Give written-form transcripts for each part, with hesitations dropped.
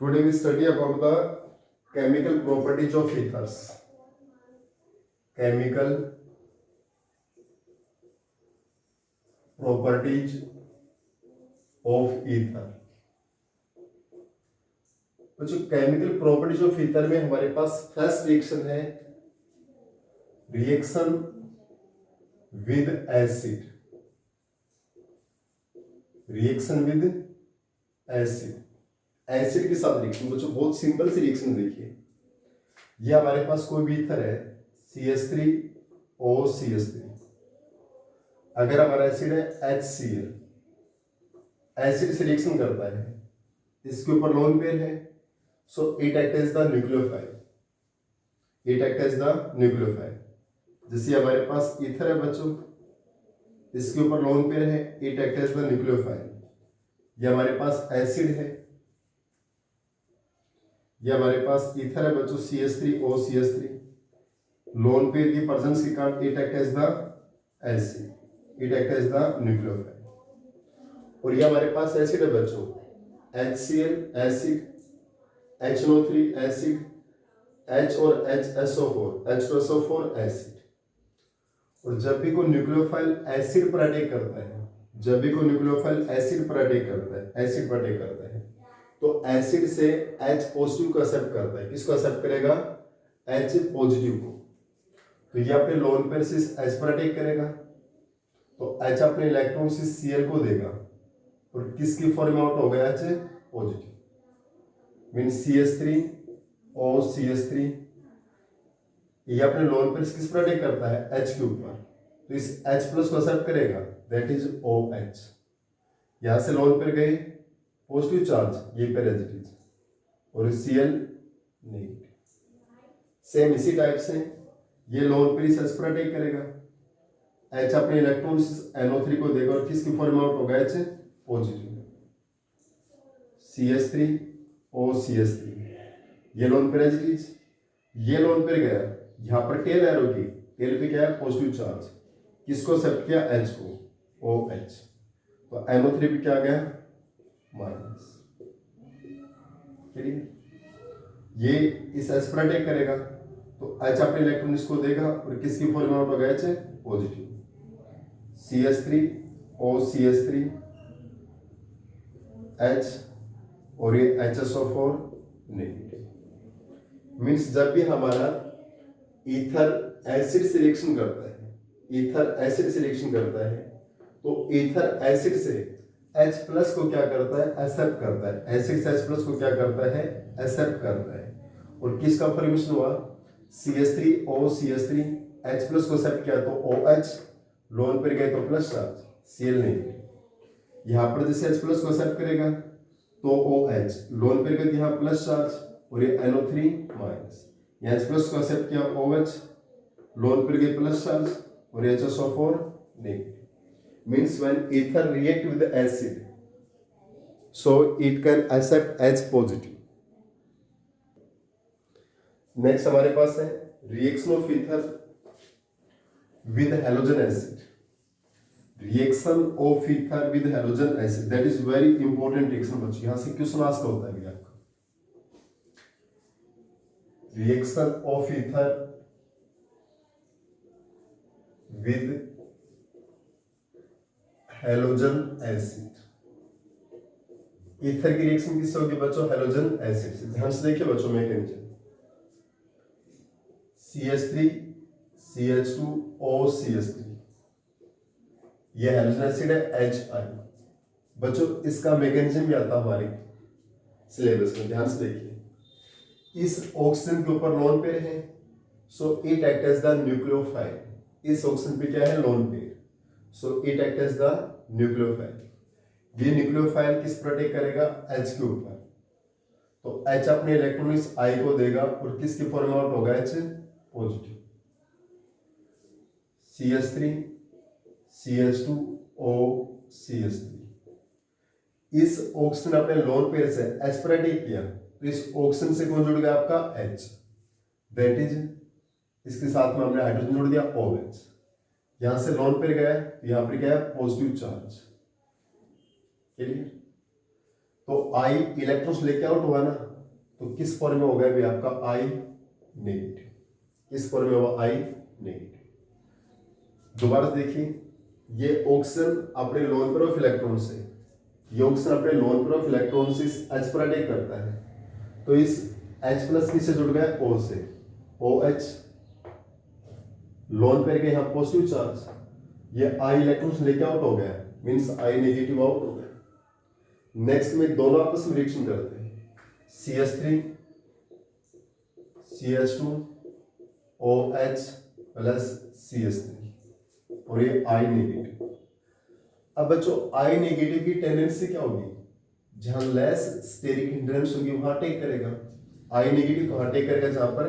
Today we study about the chemical properties of ethers. Chemical properties of ether. तो जो chemical properties of ether में हमारे पास first reaction है reaction with acid. Reaction with acid, acid के साथ reaction. बच्चों बहुत सिंपल सी reaction देखिए. ये हमारे पास कोई भी ईथर है CH3OCH3. अगर हमारा एसिड है HCl, एसिड से रिएक्शन करता है, इसके ऊपर लोन पेयर है, so it act as the nucleophile. It act as the nucleophile. जैसे हमारे पास ईथर है बच्चों, इसके ऊपर लोन पेयर है, it act as the nucleophile. ये हमारे पास एसिड है, ये हमारे पास ईथर है बच्चों CH3OCH3. लोन पेयर की प्रेजेंस के कारण it act as the acid, it act as the nucleophile. और ये हमारे पास एसिड है बच्चों HCl acid, HNO3 acid, H और H2SO4 एसिड. और जब भी कोई न्यूक्लियोफाइल एसिड पर अटैक करता है, जब भी कोई न्यूक्लियोफाइल एसिड पर अटैक करता है, एसिड पर अटैक करता है, तो एसिड से H पॉजिटिव को एक्सेप्ट करता है. किसको एक्सेप्ट करेगा? H पॉजिटिव को. तो ये अपने लोन पेयर से H पर अटैक करेगा, तो H अपने इलेक्ट्रॉन से Cl को देगा, और किसकी फॉर्म में आउट हो गया? H positive. Mean CH3OCH3. ये अपने लोन पेयर किस पर अटैक करता है? H के ऊपर. तो इस H प्लस को एक्सेप्ट करेगा, दैट इज OH. यहां से लोन पेयर गए पॉजिटिव चार्ज, ये पेयर एज इट इज, और Cl नेगेटिव. सेम इसी टाइप से ये लोन पेयर इस H पर अटैक करेगा, H अपने इलेक्ट्रॉन NO3 को देगा, और किसकी फॉर्म में आउट होगा? H positive. CH3OCH3. ये lone pair as it is, ये लोन पेयर गया, यहां पर टेल एरो की, टेल पे क्या है? Positive charge. किसको एक्सेप्ट किया? H को, OH. तो NO3 पे क्या आ गया? माइनस. ये इस H पर अटैक करेगा, तो H अपने इलेक्ट्रॉन इसको देगा, और किसकी फॉर्म में आउट होगा? H positive. CH3OCH3 H, और ये HSO4 नेगेटिव. मीन्स जब भी हमारा ईथर एसिड से रिएक्शन करता है, ईथर एसिड से रिएक्शन करता है, तो ईथर एसिड से H प्लस को क्या करता है? एक्सेप्ट करता है. एसिड से H प्लस को क्या करता है? एक्सेप्ट करता है. और किसका फॉर्मेशन हुआ? CH3OCH3. H प्लस को एक्सेप्ट किया तो OH, लोन पर गए तो प्लस चार्ज, Cl नेगेटिव. यहां पर जैसे H प्लस को एक्सेप्ट करेगा तो OH, लोन पर गए यहाँ प्लस चार्ज, और ये NO3 माइनस. यहाँ H प्लस को एक्सेप्ट किया OH, लोन पर गए प्लस चार्ज, और ये HSO4 negative. Means when ether react with the acid, so it can accept H positive. Next हमारे पास है reaction of ether with halogen acid. Reaction of ether with halogen acid, that is very important reaction बच्चों. यहाँ से question ask होता है आपका. Reaction of ether with halogen acid. Ether की reaction किससे होगी बच्चों? हेलोजन एसिड से. ध्यान से देखिए बच्चों, मैकेनिज्म. CH3CH2OCH3, ये हेलोजन एसिड है HI. बच्चों इसका मैकेनिज्म भी आता हमारे सिलेबस में. ध्यान से देखिए, इस ऑक्सीजन के ऊपर लोन पेयर है, so it act as the nucleophile. इस ऑक्सीजन पे क्या है? Lone pair, so it act as the nucleophile. ये न्यूक्लियोफाइल किस पर अटैक करेगा? H के ऊपर. तो H अपने इलेक्ट्रॉन इस I को देगा, और किसकी फॉर्म में आउट होगा? H positive. CH3CH2OCH3. इस ऑक्सीजन अपने लोन पेयर से H पर अटैक किया, तो इस ऑक्सीजन से कौन जुड़ गया? आपका H. दैट इज, इसके साथ में हमने हाइड्रोजन जोड़ दिया OH. यहां से लोन पेयर गया, यहां पर क्या है? Positive charge. क्लियर? तो आई इलेक्ट्रॉन्स लेके आउट हुआ ना, तो किस फॉर्म में हो गया भी आपका आई नेगेटिव, किस फॉर्म में हुआ आई नेगेटिव। दोबारा से देखिए, ये ऑक्सीजन अपने लोन पेयर ऑफ इलेक्ट्रॉन से, ये ऑक्सीजन अपने लोन पेयर ऑफ इलेक्ट्रॉन से इस H पर अटैक करता है, तो इस H प्लस किससे जुड़ गया O से, OH लोन पेयर के यहाँ पॉजिटिव चार्ज, ये आई इलेक्ट्रॉन्स लेके आउट हो गया, मींस आई नेगेटिव आउट हो गया। नेक्स्ट में दोनों आपस में रिएक्शन करते हैं, CH3 CH2 OH plus CH3 और ये आई नेगेटिव। अब बच्चों आई नेगेटिव की टेंडेंसी क्या होगी, जहां लेस स्टेरिक हिंड्रेंस होगी वहां अटैक करेगा। आई नेगेटिव को अटैक करेगा जहां पर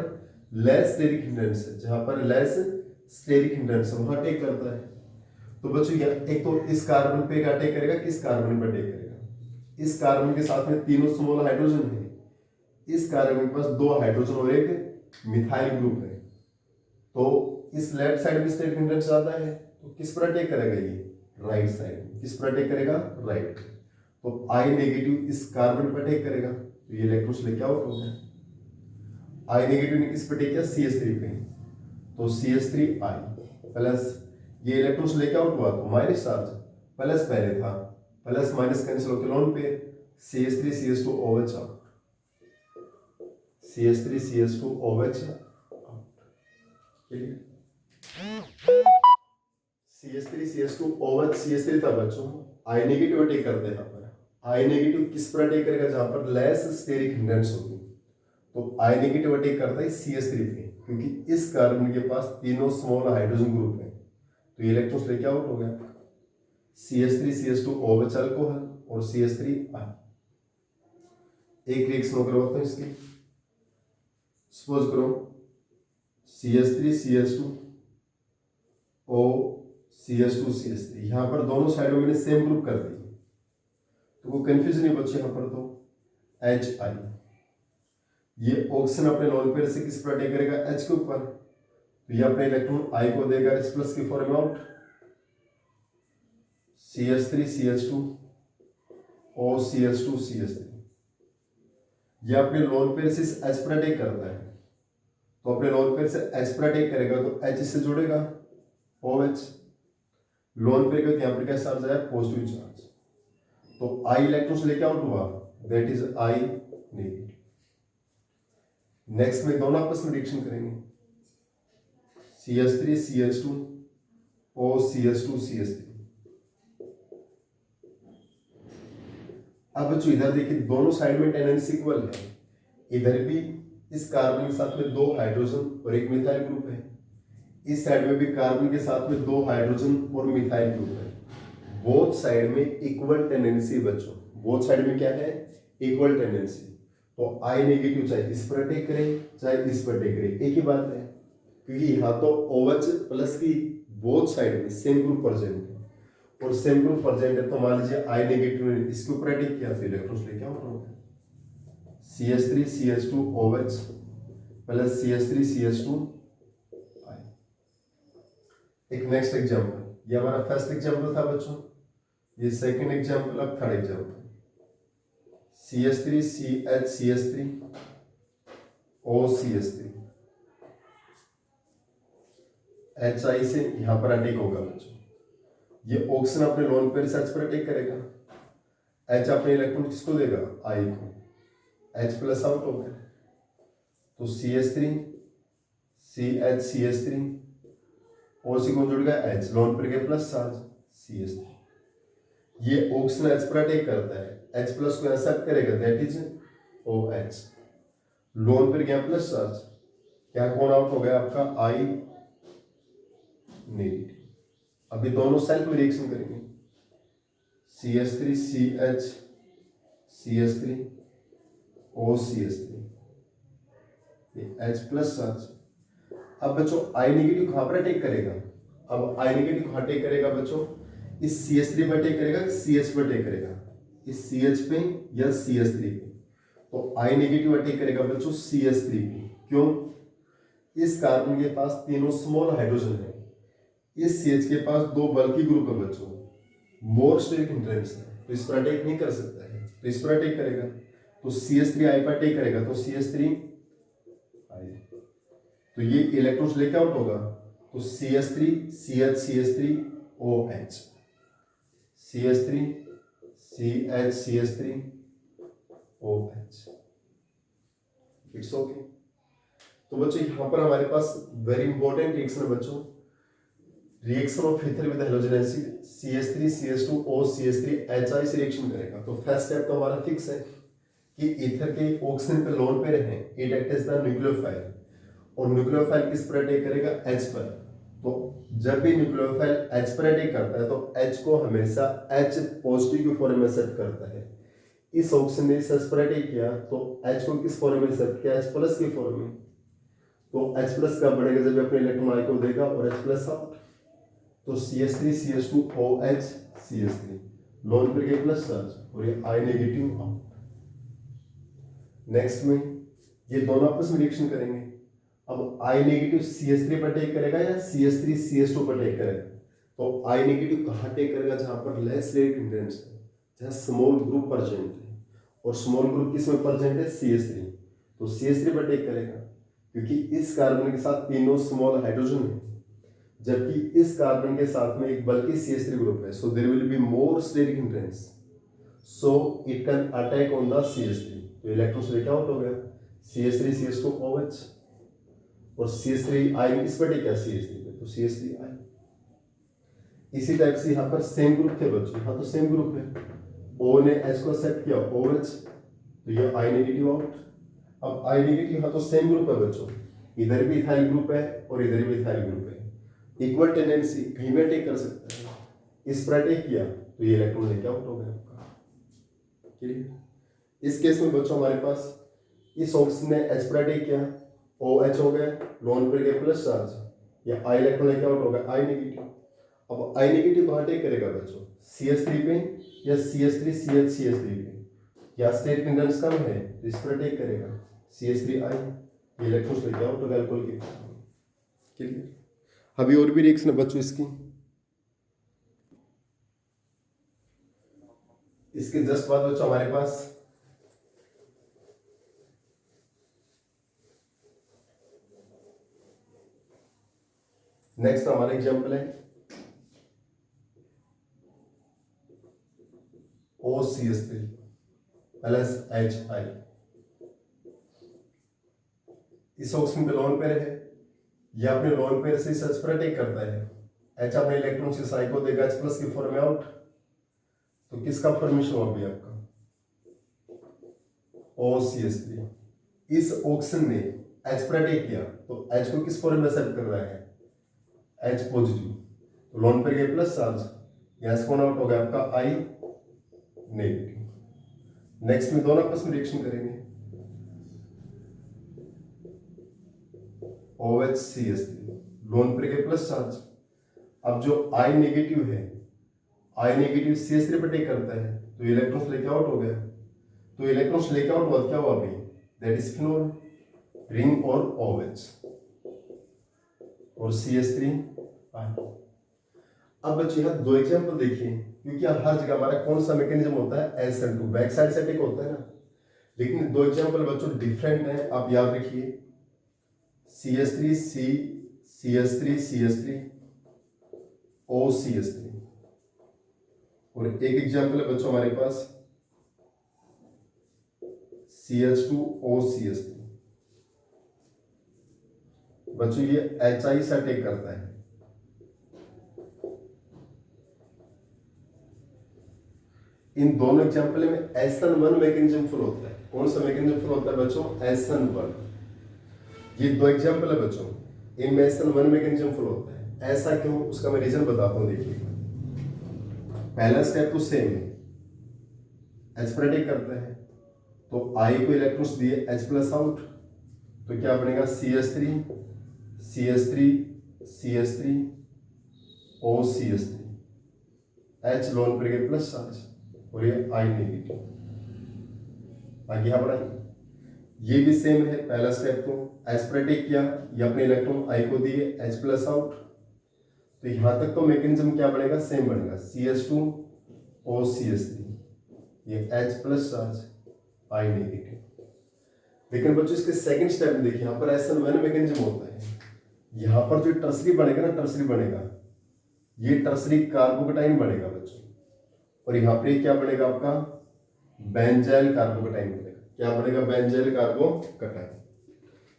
लेस स्टेरिक हिंड्रेंस है, जहां पर लेस स्टेरिक हिंड्रेंस है वहां अटैक करता है। तो बच्चों एक तो इस कार्बन पे अटैक करेगा, किस कार्बन पे अटैक करेगा, इस कार्बन के साथ में तीनों स्मॉल हाइड्रोजन है, इस कार्बन के पास 2 हाइड्रोजन और एक मिथाइल ग्रुप है, तो इस लेफ्ट साइड में स्टेरिक हिंड्रेंस ज्यादा है, तो किस पर अटैक करेगा, ये राइट साइड, किस पर अटैक करेगा, राइट। तो आई नेगेटिव इस कार्बन पर अटैक करेगा, तो ये इलेक्ट्रॉन्स लेके आउट हो गया। आई नेगेटिव ने किस पर अटैक किया, CH3 पे, तो CH3 आई प्लस, ये इलेक्ट्रॉन्स लेके आउट हुआ तो माइनस चार्ज, प्लस पहले था, प्लस माइनस कैंसिल होकर लोन पे CH3 CH2 OH out, CH3 CH2 OH out, CH3 CH2 OH CH3 था बच्चों, आई नेगेटिव अटैक करते हैं यहाँ पर। आई नेगेटिव किस पर अटैक करेगा, जहां पर लेस स्टेरिक हिंड्रेंस होगी, तो आई नेगेटिव अटैक करता है CH3 पे, क्योंकि इस कार्बन के पास तीनों स्मॉल हाइड्रोजन ग्रुप है, तो ये इलेक्ट्रॉन्स लेके आउट हो गया। CH3 CH2 OH अल्कोहल और CH3 आई। एक रिएक्शन करवाता हूं इसकी, सपोज करो CH3 CH2 O CH2 CH3, यहां पर दोनों साइडों में मैंने सेम ग्रुप कर दी, तो वो कंफ्यूजन नहीं बचे यहां पर, तो HI, ये ऑक्सीजन अपने लोन पेयर से किस पर अटैक करेगा, H के ऊपर, तो ये अपने इलेक्ट्रॉन I को देगा H प्लस की फॉर्म में out, CH3 CH2 O CH2 CH3, ये अपने लोन पेयर से H पर अटैक करता है, तो अपने लोन पेयर से H पर अटैक करेगा तो H से जुड़ेगा OH, लोन पेयर का यहाँ पर क्या चार्ज आया, पॉजिटिव चार्ज, तो I इलेक्ट्रॉन्स लेके आउट हुआ, that is I negative. Next में दोनों आपस में रिएक्शन करेंगे, CH3 CH2 O CH2 CH3। अब बच्चों इधर देखिए, दोनों साइड में टेंडेंसी इक्वल है, इधर भी इस कार्बन के साथ में 2 हाइड्रोजन और एक मिथाइल ग्रुप है, इस साइड में भी कार्बन के साथ में 2 हाइड्रोजन और मिथाइल ग्रुप है। बोथ साइड में इक्वल टेंडेंसी बच्चों, बोथ साइड में क्या है, इक्वल टेंडेंसी। तो आई नेगेटिव चाहे इस पर अटैक करे चाहे इस पर अटैक करे, एक ही बात है, क्योंकि यहाँ तो OH प्लस की बोथ साइड में सेम ग्रुप प्रेजेंट है, और सेम ग्रुप प्रेजेंट है, तो मान लीजिए आई नेगेटिव ने इसके ऊपर अटैक किया, तो इलेक्ट्रॉन्स लेके आउट हो गए, CH3 CH2 OH plus CH3 CH2 आई। एक नेक्स्ट एग्जांपल, ये हमारा फर्स्ट एग्जांपल था बच्चों, ये सेकंड एग्जांपल, अब third example, CH3 CH CH3 O CH3, HI से यहां पर अटैक होगा बच्चों, ये ऑक्सीजन अपने लोन पेयर से H पर अटैक करेगा, H अपने इलेक्ट्रॉन किसको देगा, I को, H प्लस आउट हो गया, तो CH3 CH CH3 O से कौन जुड़ गया, H, लोन पेयर के प्लस चार्ज CH3, ये ऑक्सीजन H पर अटैक करता है, H प्लस को एक्सेप्ट करेगा, that is OH, loan pair गया प्लस चार्ज, क्या कौन आउट हो गया आपका, I नेगेटिव। अभी दोनों सेल्फ में रिएक्शन करेंगे, CH3 CH CH3 O CH3, ये H प्लस चार्ज। अब बच्चों I नेगेटिव कहां पर अटैक करेगा, अब I नेगेटिव कहां अटैक करेगा बच्चों, इस CH3 पर अटैक करेगा, CH पर अटैक करेगा, इस CH पे या CH3 पे, तो I नेगेटिव अटैक करेगा बच्चों CH3 पे, क्यों, इस कार्बन के पास तीनों स्मॉल हाइड्रोजन है, इस CH के पास 2 बल्कि ग्रुप है बच्चों, मोर स्टेरिक हिंड्रेंस है, तो इस पर अटैक नहीं कर सकता है, तो इस पर अटैक करेगा, तो CH3 I पर अटैक करेगा, तो CH3 I, तो ये इलेक्ट्रॉन्स लेके आउट होगा, तो CH3 CH CH3 OH, CH3 CH CH3 OH, it's okay. तो बच्चों यहाँ पर हमारे पास वेरी इंपॉर्टेंट रिएक्शन है बच्चों, reaction of ether with hydrogen acid, CH3 CH2O CH3 HI से रिएक्शन करेगा। तो फर्स्ट स्टेप तो हमारा फिक्स है कि ईथर के ऑक्सीजन पे लोन पेयर है, it act as the nucleophile, और न्यूक्लियोफाइल किस पर अटैक करेगा, H पर। तो जब भी न्यूक्लियोफाइल H पर अटैक करता है तो H को हमेशा H पॉजिटिव के फॉर्म में सेट करता है। इस ऑक्सीजन ने H पर अटैक किया तो H को किस फॉर्म में सेट किया, H प्लस के फॉर्म में। तो H प्लस कब बढ़ेगा, जब अपने इलेक्ट्रॉन I को देगा और H प्लस आउट, तो CH3 CH2 OH CH3 lone pair के प्लस चार्ज और ये I नेगेटिव आउट। नेक्स्ट में ये दोनों आपस में रिएक्शन करेंगे। अब I नेगेटिव CH3 पर अटैक करेगा या CH3 CH2 पर अटैक करेगा, तो I नेगेटिव कहाँ अटैक करेगा, जहां पर लेस रेट इंटेंस है, जहां स्मॉल ग्रुप प्रेजेंट है, और स्मॉल ग्रुप किसमें प्रेजेंट है, CH3, तो CH3 पर अटैक करेगा, क्योंकि इस कार्बन के साथ तीनों स्मॉल हाइड्रोजन है, जबकि इस कार्बन के साथ में एक बल्कि CH3 ग्रुप है, so there will be more steric hindrance, so it can attack on the CH3। तो इलेक्ट्रॉन्स लेके आउट हो गया, CH3 CH2 OH, और CH3 I किस पर अटैक, CH3 पे, तो CH3 I। इसी टाइप से यहाँ पर सेम ग्रुप थे बच्चों, यहाँ तो सेम ग्रुप है, O ने H को एक्सेप्ट किया OH, तो ये I नेगेटिव आउट। अब I नेगेटिव यहाँ तो सेम ग्रुप है बच्चों, इधर भी इथाइल ग्रुप है और इधर भी इथाइल ग्रुप है, इक्वल टेंडेंसी, कहीं भी अटैक कर सकता है। इस पर अटैक किया तो ये इलेक्ट्रॉन लेके आउट हो गया आपका, क्लियर। इस केस में बच्चों हमारे पास इस ऑक्सीजन ने H पर अटैक किया, OH हो गया, लोन पेयर के प्लस चार्ज, या I इलेक्ट्रॉन लेके आउट होगा I नेगेटिव। अब I नेगेटिव कहाँ अटैक करेगा बच्चों, CH3 पे या CH3 CH CH3 पे, या स्टेट हिंड्रेंस कम है तो इस पर अटैक करेगा, CH3 I, ये इलेक्ट्रॉन्स लेके आउट होगा अल्कोहल के, क्लियर। अभी और भी रिएक्शन है बच्चों इसकी, इसके जस्ट बाद बच्चों हमारे पास नेक्स्ट हमारा एग्जाम्पल है OCH3 प्लस HI। इस ऑक्सीजन पे लोन पेयर है, यह अपने लोन पेयर से H पर अटैक करता है, H अपने इलेक्ट्रॉन से I को देगा H प्लस के फॉर्म में आउट, तो किसका फॉर्मेशन हुआ भी आपका, OCH3। इस ऑक्सीजन ने H पर अटैक किया तो H को किस फॉर्म में सेट कर रहा है, H पॉजिटिव, तो लोन पेयर के प्लस चार्ज, यहाँ कौन आउट हो गया आपका I नेगेटिव। नेक्स्ट में दोनों आपस में रिएक्शन करेंगे, OH CH3 लोन पेयर के प्लस चार्ज। अब जो I नेगेटिव है, I नेगेटिव CH3 पर अटैक करता है तो इलेक्ट्रॉन्स लेके आउट हो गया, तो इलेक्ट्रॉन्स लेके आउट हुआ क्या हुआ अभी, दैट इज फिनोल रिंग और OH और CH3 I। अब बच्चे यहाँ दो एग्जांपल देखिए, क्योंकि हर जगह हमारा कौन सा मैकेनिज्म होता है, SN2 बैक साइड से अटैक होता है ना, लेकिन दो एग्जांपल बच्चों डिफरेंट है, आप याद रखिए, CH3 C CH3 CH3 O CH3, और एक एग्जांपल है बच्चों हमारे पास CH2 O CH3। बच्चों ये HI से अटैक करता है, इन दोनों एग्जांपल में SN1 मैकेनिज्म फॉलो होता है। कौन सा मैकेनिज्म फॉलो होता है बच्चों, SN1। ये दो एग्जांपल है बच्चों, इनमें SN1 मैकेनिज्म फॉलो होता है। ऐसा क्यों, उसका मैं रीजन बताता हूं, देखिए। पहला स्टेप तो सेम है, H पर अटैक करता है तो I को इलेक्ट्रॉन्स दिए H प्लस आउट, तो क्या बनेगा CH3 CH3 CH3 O CH3, H lone pair के प्लस चार्ज और ये I नेगेटिव। आगे यहाँ बढ़ाइए, ये भी सेम है, पहला स्टेप तो H पर अटैक किया, ये अपने इलेक्ट्रॉन I को दिए H प्लस आउट, तो यहाँ तक तो मैकेनिज्म क्या बनेगा, सेम बनेगा, CH2 O CH3, ये H plus charge, I negative. लेकिन बच्चों इसके सेकंड स्टेप में देखिए, यहाँ पर SN1 मैकेनिज्म होता है। यहाँ पर जो टर्सरी बनेगा ना, टर्सरी बनेगा, ये टर्सरी कार्बोकेटाइन बनेगा बच्चों, और यहाँ पर क्या बनेगा आपका, बेंजाइल कार्बोकेटाइन बनेगा। क्या बनेगा, बेंजाइल कार्बोकेटाइन।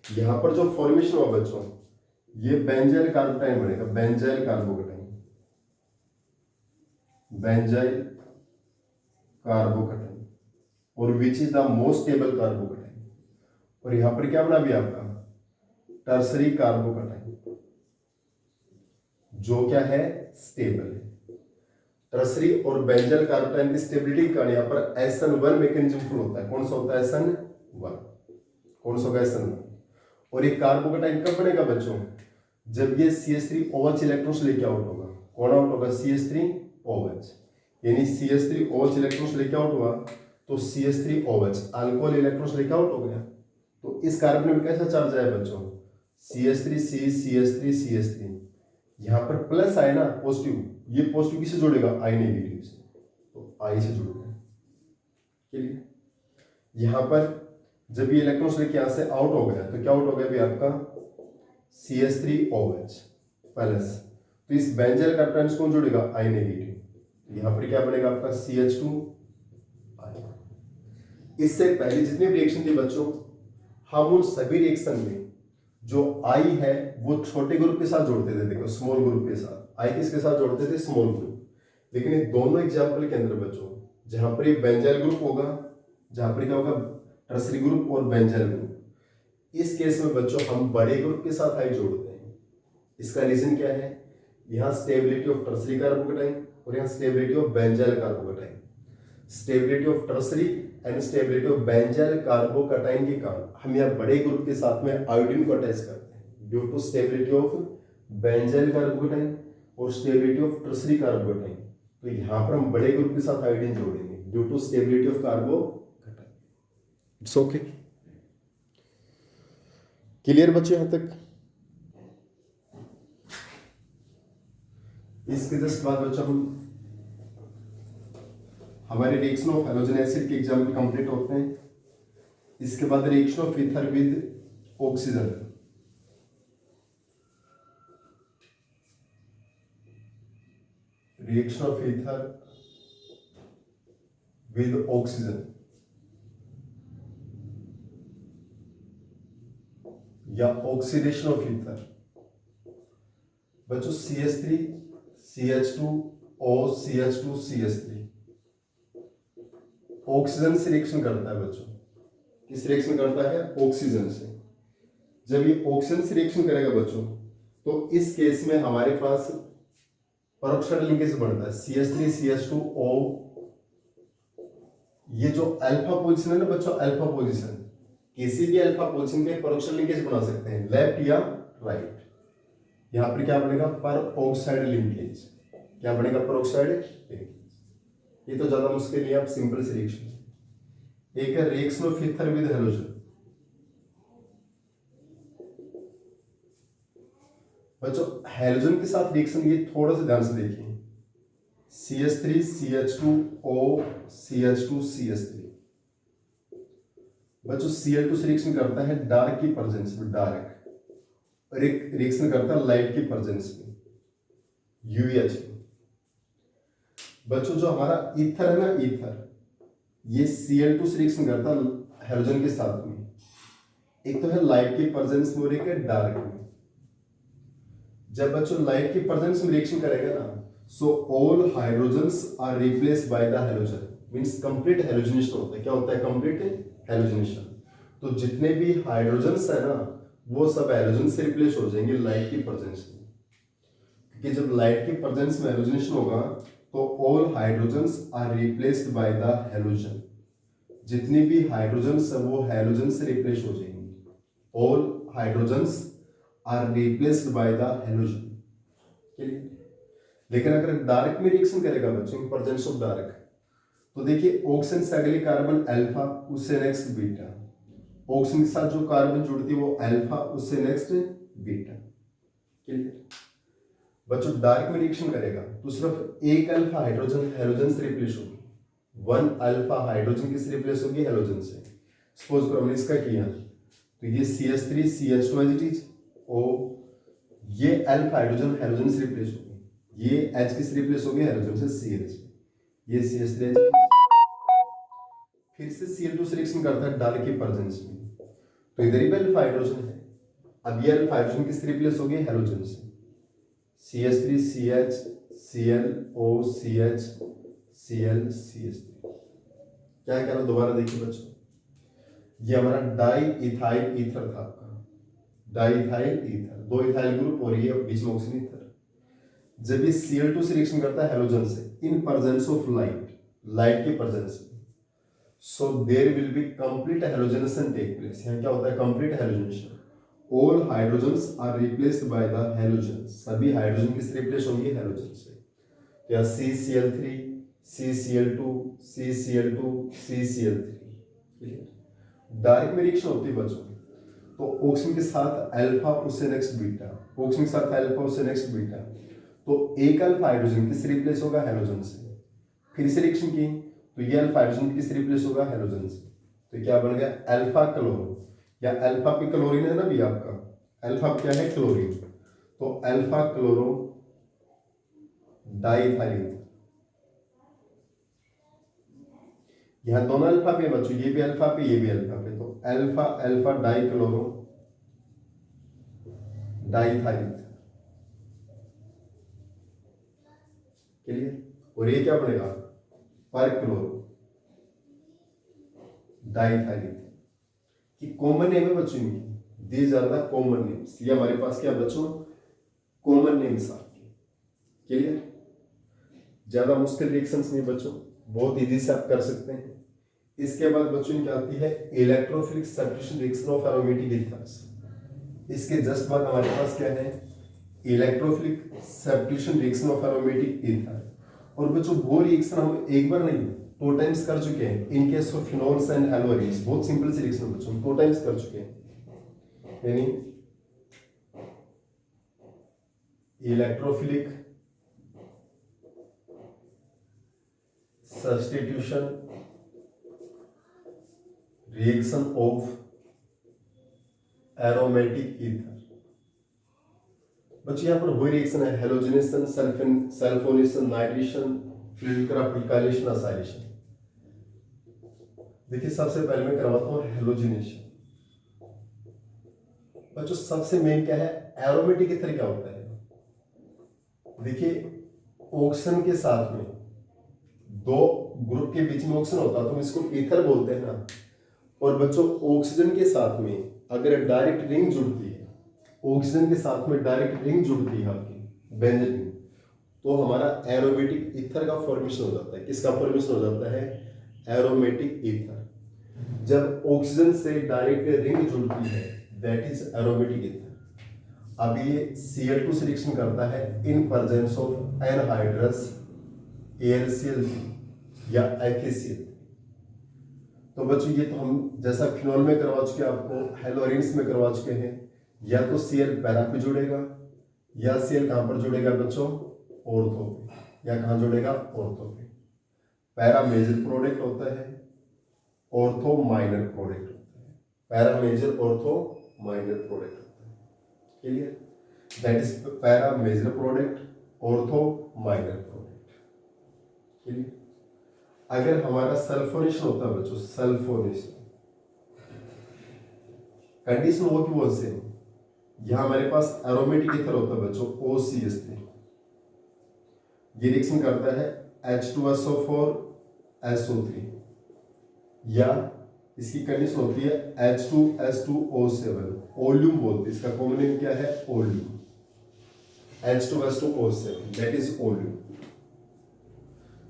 यहाँ पर जो फॉर्मेशन हुआ बच्चों, ये बेंजाइल कार्बोकेटाइन बनेगा, बेंजाइल कार्बोकेटाइन, बेंजाइल कार्बोकेटाइन, और which is the most stable carbocation. और यहां पर क्या बना भी आपका, टर्सरी कार्बोकेटाइन, जो क्या है, स्टेबल है। टर्सरी और बेंजाइल कार्बोकेटाइन की स्टेबिलिटी के कारण यहाँ पर SN1 मैकेनिज्म फुल होता है। कौन सा होता है, SN1। कौन सा होगा, SN1। और ये कार्बोकेटाइन कब बनेगा बच्चों, जब ये CH3OH इलेक्ट्रॉन्स लेके आउट होगा। कौन आउट होगा, CH3OH, यानी CH3OH इलेक्ट्रॉन्स लेके आउट हुआ तो CH3OH अल्कोहल इलेक्ट्रॉन्स लेके आउट हो गया। तो इस कार्बन में कैसा चार्ज है बच्चों, CH3C CH3 यहाँ पर प्लस आए ना, पॉजिटिव, ये पॉजिटिव किससे जुड़ेगा, I नेगेटिव से, तो I से जुड़ गया। क्लियर। यहाँ पर जब ये इलेक्ट्रॉन्स लेके यहाँ से आउट हो गया तो क्या आउट हो गया भी आपका, CH3OH प्लस, तो इस बेंजाइल कार्बोकेटाइन कौन जुड़ेगा, I नेगेटिव। यहाँ पर क्या बनेगा आपका, CH2I। इससे पहले जितनी भी रिएक्शन थी बच्चों, हम उन सभी रिएक्शन में जो I है वो छोटे ग्रुप के साथ जोड़ते थे, देखो स्मॉल ग्रुप के साथ। I किसके साथ जोड़ते थे, स्मॉल ग्रुप। लेकिन ये दोनों एग्जाम्पल के अंदर बच्चों, जहां पर ये बेंजाइल ग्रुप होगा, जहां पर क्या होगा, टर्सरी ग्रुप और बेंजाइल ग्रुप, इस केस में बच्चों हम बड़े ग्रुप के साथ I जोड़ते हैं। इसका रीजन क्या है, यहाँ स्टेबिलिटी ऑफ टर्सरी कार्बोकेटाइन और यहाँ stability of benzyl carbocation. Stability of tertiary and stability of benzyl carbocation के कारण हम यहाँ बड़े ग्रुप के साथ में आयोडीन को अटैच करते हैं, due to stability of benzyl carbocation और स्टेबिलिटी ऑफ टर्सरी कार्बोकेटाइन। तो यहाँ पर हम बड़े ग्रुप के साथ आयोडीन जोड़ेंगे due to stability of carbocation. It's okay. Clear बच्चों यहां तक। इसके जस्ट बाद बच्चों हमारे रिएक्शन ऑफ हैलोजन एसिड के एग्जाम्पल कंप्लीट होते हैं। इसके बाद reaction of ether with oxygen, reaction of ether with oxygen या ऑक्सीडेशन ऑफ ईथर। बच्चों CH3 CH2O CH2 CH3 oxygen से रिएक्शन करता है बच्चों। किस रिएक्शन करता है, ऑक्सीजन से। जब ये ऑक्सीजन से रिएक्शन करेगा बच्चों, तो इस केस में हमारे पास परोक्साइड लिंकेज बनता है CH3 CH2O। ये जो अल्फा पोजीशन है ना बच्चों, अल्फा पोजीशन, किसी भी अल्फा पोजीशन पे परोक्साइड लिंकेज बना सकते हैं, लेफ्ट या राइट। यहां पर क्या बनेगा, पर ऑक्साइड लिंकेज। क्या बनेगा, पर ऑक्साइड लिंकेज। ये तो ज्यादा मुश्किल नहीं है, आप सिंपल से रिएक्शन। एक है reaction of ether with halogen. बच्चों हैलोजन के साथ रिएक्शन ये थोड़ा सा ध्यान से देखिए, CH3 CH2O CH2 CH3। बच्चों Cl2 से रिएक्शन करता है डार्क की प्रेजेंस में, डार्क, और एक रिएक्शन करता है लाइट की प्रेजेंस में, UH। बच्चों जो हमारा ईथर है ना, ईथर, ये Cl2 से रिएक्शन करता है हैलोजन के साथ में। एक तो है लाइट की प्रेजेंस में और एक है डार्क में। जब बच्चों लाइट की प्रेजेंस में रिएक्शन करेगा ना, so all hydrogens are replaced by the halogen, means complete halogenation होता है। क्या होता है, कंप्लीट हैलोजनेशन। तो जितने भी हाइड्रोजन्स है ना, वो सब हैलोजन से रिप्लेस हो जाएंगे लाइट की प्रेजेंस में। क्योंकि जब लाइट की प्रेजेंस में हैलोजनेशन होगा तो all hydrogens are replaced by the halogen. जितनी भी हाइड्रोजन्स है वो हैलोजन से रिप्लेस हो जाएंगे। All hydrogens are replaced by the halogen. लेकिन अगर डार्क में रिएक्शन करेगा बच्चों, प्रेजेंस ऑफ डार्क, तो देखिए ऑक्सीजन से अगले कार्बन अल्फा, उससे नेक्स्ट बीटा। ऑक्सीजन के साथ जो कार्बन जुड़ती है वो अल्फा, उससे नेक्स्ट बीटा। क्लियर बच्चों। डार्क में रिएक्शन करेगा तो सिर्फ एक अल्फा हाइड्रोजन हैलोजन से रिप्लेस होगी, 1 अल्फा हाइड्रोजन किससे रिप्लेस होगी, हेलोजन से। सपोज करो हमने इसका किया तो ये CH3 CH2 as it is ओ, ये अल्फा हाइड्रोजन हेलोजन से रिप्लेस होगी, ये H किससे रिप्लेस होगी, हेलोजन से CH, ये CH3 फिर से Cl2 से रिएक्शन करता है डाल के प्रेजेंस में, तो इधर ही अल्फा हाइड्रोजन है। अब ये अल्फा हाइड्रोजन किससे रिप्लेस होगी, हेलोजन से। CH3 CH ClO CH Cl CH3। क्या कह रहा दोबारा देखिए बच्चों, ये हमारा डाई इथाइल ईथर था आपका, डाई इथाइल ईथर, दो इथाइल ग्रुप और ये बीच में ऑक्सीजन ईथर। जब ये Cl2 से रिएक्शन करता है हेलोजन से in presence of light, light के प्रेजेंस में, so there will be complete halogenation take place. यहाँ क्या होता है, complete halogenation. All hydrogens are replaced by the halogen, सभी हाइड्रोजन किससे रिप्लेस होंगे, हेलोजन से। या CCl3 CCl2 CCl2 CCl3। Direct में रिएक्शन होती है बच्चों, तो ऑक्सीजन के साथ अल्फा उससे नेक्स्ट बीटा, ऑक्सीजन के साथ अल्फा उससे नेक्स्ट बीटा, तो एक अल्फा हाइड्रोजन किससे रिप्लेस होगा, हेलोजन से। फिर से रिएक्शन की तो ये अल्फा हाइड्रोजन किससे रिप्लेस होगा, हेलोजन से। तो क्या बन गया, अल्फा क्लोरो, या अल्फा पे क्लोरीन है ना भी आपका, अल्फा क्या है, क्लोरीन, तो अल्फा क्लोरो डाइथाइल। यहां दोनों अल्फा पे बच्चों, ये भी अल्फा पे ये भी अल्फा पे, तो alpha alpha dichloro diethyl. Clear. और ये क्या बनेगा, पर क्लोरो डाइथाइल। कि कॉमन नेम है बच्चों इनकी, these are the common names. ये हमारे पास क्या बच्चों, कॉमन नेम्स आपके। क्लियर। ज्यादा मुश्किल रिएक्शंस नहीं बच्चों, बहुत इजी से आप कर सकते हैं। इसके बाद बच्चों क्या आती है, electrophilic substitution reaction of aromatic ethers. इसके जस्ट बाद हमारे पास क्या है, electrophilic substitution reaction of aromatic ether. और बच्चों वो रिएक्शन हम एक बार नहीं 2 टाइम्स कर चुके हैं in case of phenols and haloids. बहुत सिंपल सी रिएक्शन बच्चों, 2 टाइम्स कर चुके हैं। यानी electrophilic substitution reaction of aromatic ether. बच्चों यहां पर वही रिएक्शन है, हेलोजनेशन, सल्फोनेशन, नाइट्रेशन, फ्लूइडिफिकेशन, असाइलेशन। देखिए सबसे पहले मैं करवाता हूं हेलोजनेशन। बच्चों सबसे मेन क्या है, एरोमेटिक ईथर क्या होता है। देखिए ऑक्सीजन के साथ में 2 ग्रुप के बीच में ऑक्सीजन होता है तो हम इसको ईथर बोलते हैं ना। और बच्चों ऑक्सीजन के साथ में अगर डायरेक्ट रिंग जुड़ती है, ऑक्सीजन के साथ में डायरेक्ट रिंग जुड़ती है आपकी बेंजीन, तो हमारा एरोमेटिक ईथर का फॉर्मेशन हो जाता है। किसका फॉर्मेशन हो जाता है, एरोमेटिक ईथर। जब ऑक्सीजन से डायरेक्ट रिंग जुड़ती है दैट इज एरोमेटिक ईथर। अब ये Cl2 से रिएक्शन करता है इन प्रेजेंस ऑफ एनहाइड्रस AlCl या FeCl। तो बच्चों ये तो हम जैसा फिनोल में करवा चुके हैं आपको, हेलोरिन्स में करवा चुके हैं। या तो Cl पैरा पे जुड़ेगा या Cl कहां पर जुड़ेगा बच्चों, ऑर्थो पे। या कहां जुड़ेगा, ऑर्थो पे। पैरा मेजर प्रोडक्ट होता है, ऑर्थो माइनर प्रोडक्ट होता है। Para major, ortho minor product होता है। Clear. That is para major product, ortho minor product. Clear. अगर हमारा सल्फोनेशन होता है बच्चों, सल्फोनेशन कंडीशन वो की वो से, यहां हमारे पास एरोमेटिक ईथर होता है बच्चों OCH3। ये रिएक्शन करता है H2SO4 SO3, या इसकी कंडीशन होती है H2S2O7, ओल्यूम बोलते हैं। इसका कॉमन नेम क्या है, oleum. H2S2O7 that is oleum.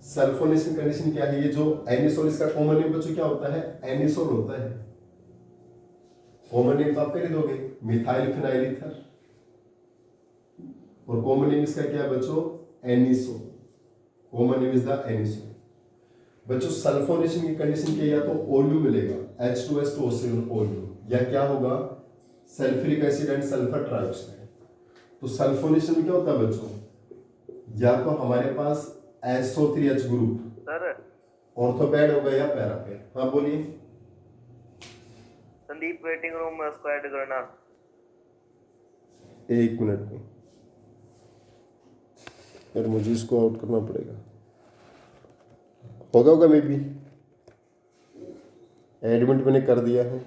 Sulphonation condition क्या है, ये जो एनिसोल, इसका कॉमन नेम बच्चों क्या होता है, एनिसोल होता है। कॉमन नेम तो आप कर ही दोगे, मिथाइल फिनाइल ईथर। और कॉमन नेम इसका क्या है बच्चों, anisole. Common name is the anisole. बच्चों सल्फोनेशन की कंडीशन क्या, या तो ओल्यूम मिलेगा H2S2O7 ओल्यूम, या क्या होगा, sulphuric acid and sulphur trioxide. तो सल्फोनेशन में क्या होता है बच्चों, या तो हमारे पास SO3H ग्रुप ऑर्थोपैड होगा या पैरापैड? हाँ बोलिए। संदीप वेटिंग रूम में उसको ऐड करना। 1 मिनट में यार, मुझे इसको आउट करना पड़ेगा। होगा मे बी, एडमिट मैंने कर दिया है।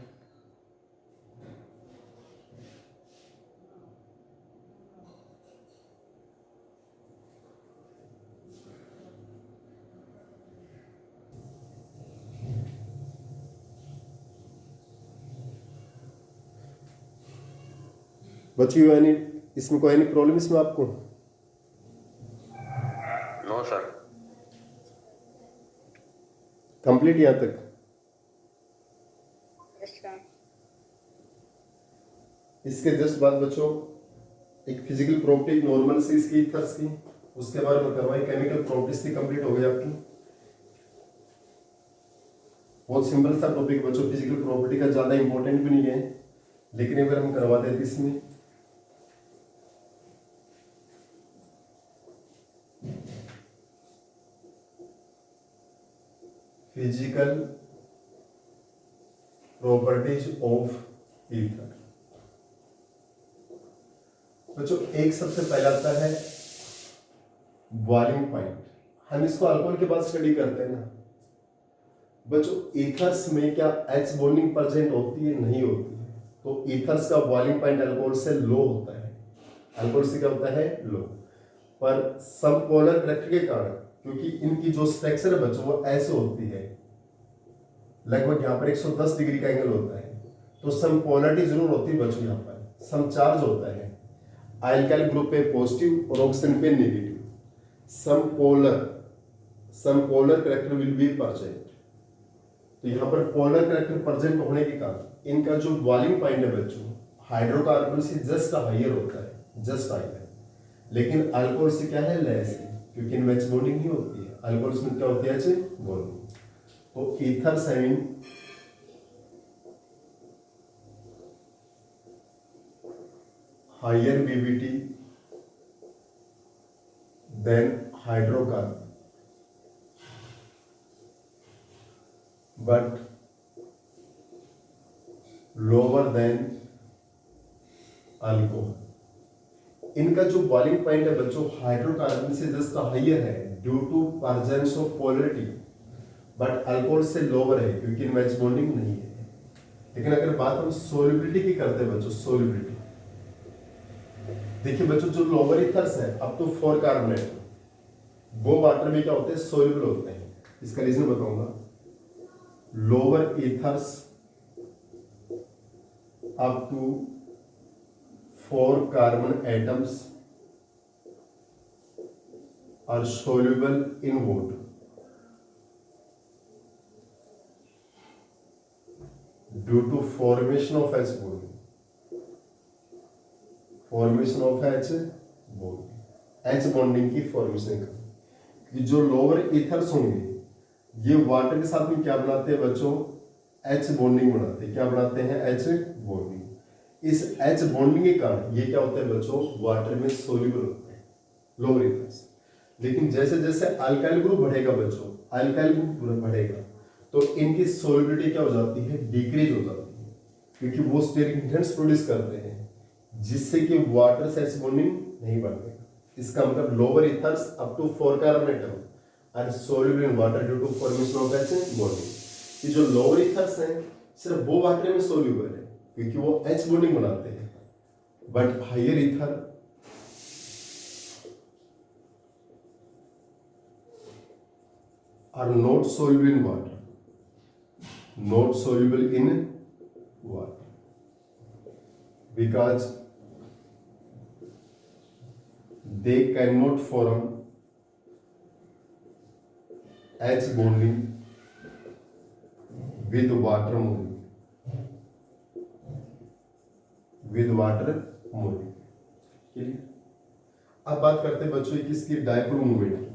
बच्चों यानी इसमें कोई नहीं प्रॉब्लम इसमें आपको? No sir. कंप्लीट यहाँ तक? इसके जस्ट बाद बच्चों एक फिजिकल प्रॉपर्टी नॉर्मल सी इसकी ईथर्स की, उसके बारे में करवाई। केमिकल प्रॉपर्टीज की कंप्लीट हो गई आपकी। बहुत सिंपल सा टॉपिक बच्चों, फिजिकल प्रॉपर्टी का ज्यादा इंपॉर्टेंट भी नहीं है, लेकिन अगर हम करवा देते इसमें फिजिकल प्रॉपर्टीज ऑफ ईथर। बच्चों एक सबसे पहला आता है बॉइलिंग पॉइंट। हम इसको अल्कोहल के बाद स्टडी करते हैं ना बच्चों। ईथर्स में क्या एच बॉन्डिंग प्रेजेंट होती है? नहीं होती है। तो ईथर्स का बॉइलिंग पॉइंट अल्कोहल से लो होता है। अल्कोहल से क्या होता है? लो। पर सम पोलर करैक्टर के कारण, क्योंकि इनकी जो स्ट्रक्चर है बच्चों वो ऐसे होती है, लगभग यहाँ पर 110 डिग्री का एंगल होता है, तो सम पोलरिटी जरूर होती है बच्चों। यहाँ पर सम चार्ज होता है। अल्काइल ग्रुप पे पॉजिटिव और ऑक्सीजन पे negative. Some polar character will be present. तो यहाँ पर पोलर करैक्टर प्रेजेंट होने के कारण इनका जो बॉइलिंग पॉइंट है बच्चों, हाइड्रोकार्बन से जस्ट हायर होता है, जस्ट हायर। लेकिन अल्कोहल से क्या है? लेस है, क्योंकि इनमें एच बॉन्डिंग नहीं होती है। अल्कोहल में क्या होती है? H bonding. तो ethers having higher BBT then hydrocarbon, but lower than alcohol. इनका जो बॉइलिंग पॉइंट है बच्चों हाइड्रोकार्बन से जस्ट हायर है due to presence of polarity, but alcohol से लोअर है क्योंकि इनमें एच बॉन्डिंग नहीं है। लेकिन अगर बात हम सोल्युबिलिटी की करते हैं बच्चों, सोल्युबिलिटी देखिए बच्चों, जो लोअर ईथर्स है अप टू 4 कार्बोनेट, वो वाटर में क्या होते हैं? सोल्यूबल होते हैं। इसका रीजन बताऊंगा। Lower ethers up to 4 carbon atoms are soluble in water due to formation of H bond. Formation of H bond, H bonding की फॉर्मेशन का। जो लोअर ईथर्स होंगे ये वाटर के साथ में क्या बनाते हैं बच्चों? H बॉन्डिंग बनाते हैं। क्या बनाते हैं? H bonding. इस H बॉन्डिंग के कारण ये क्या होता है बच्चों? वाटर में सोल्यूबल होते हैं लोअर ईथर्स। लेकिन जैसे जैसे अल्काइल ग्रुप बढ़ेगा बच्चों, अल्काइल ग्रुप बढ़ेगा तो इनकी सोल्युबिलिटी क्या हो जाती है? डिक्रीज हो जाती है, क्योंकि वो स्टेरिक एजेंट्स प्रोड्यूस करते हैं जिससे कि वाटर से H बॉन्डिंग नहीं बढ़ेगा। इसका मतलब lower ethers up to 4 carbon atom are soluble in water due to formation of H bonding. ये जो लोअर ईथर्स हैं सिर्फ वो वाटर में सोल्यूबल है क्योंकि वो H बॉन्डिंग बनाते हैं, but higher ether are not soluble in water, not soluble in water because they cannot form H bonding with water molecule, with water molecule। Clear? अब बात करते हैं बच्चों किसकी? डायपोल मूवमेंट की।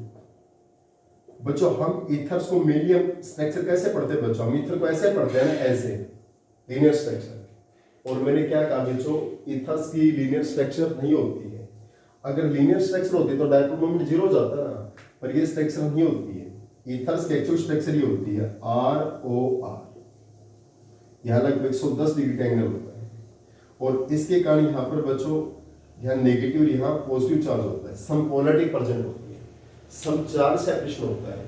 बच्चों हम ईथर्स को मीडियम स्ट्रक्चर कैसे पढ़ते हैं बच्चों? हम ईथर को ऐसे पढ़ते हैं ना, ऐसे लीनियर स्ट्रक्चर। और मैंने क्या कहा बच्चों? ईथर्स की लीनियर स्ट्रक्चर नहीं होती है। अगर लीनियर स्ट्रक्चर होती तो डायपोल मोमेंट जीरो हो जाता ना, पर ये स्ट्रक्चर नहीं होती है। ईथर्स की एक्चुअल स्ट्रक्चर ये होती है ROR, यहाँ लगभग 110 डिग्री का एंगल होता है और इसके कारण यहाँ पर बच्चों यहाँ नेगेटिव और यहाँ पॉजिटिव चार्ज होता है, सम पोलैरिटी प्रेजेंट होती है, सम चार्ज सेपरेशन होता है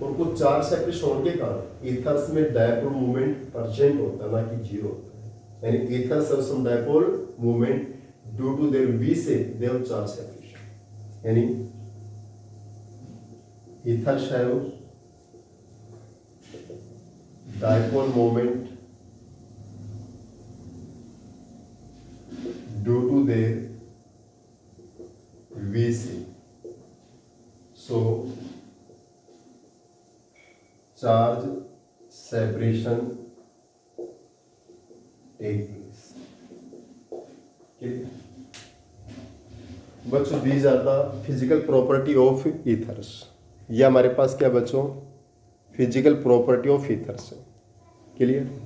और कुछ चार्ज सेपरेशन होने के कारण ईथर्स में डायपोल मूवमेंट प्रेजेंट होता है, ना कि जीरो होता है। यानी ethers have some dipole movement due to their we say they have charge separation, यानी ethers have dipole movement due to their VC. So charge separation take place. Okay. बच्चों these are the physical property of ethers. ये हमारे पास क्या बच्चों physical property of ethers है। Clear.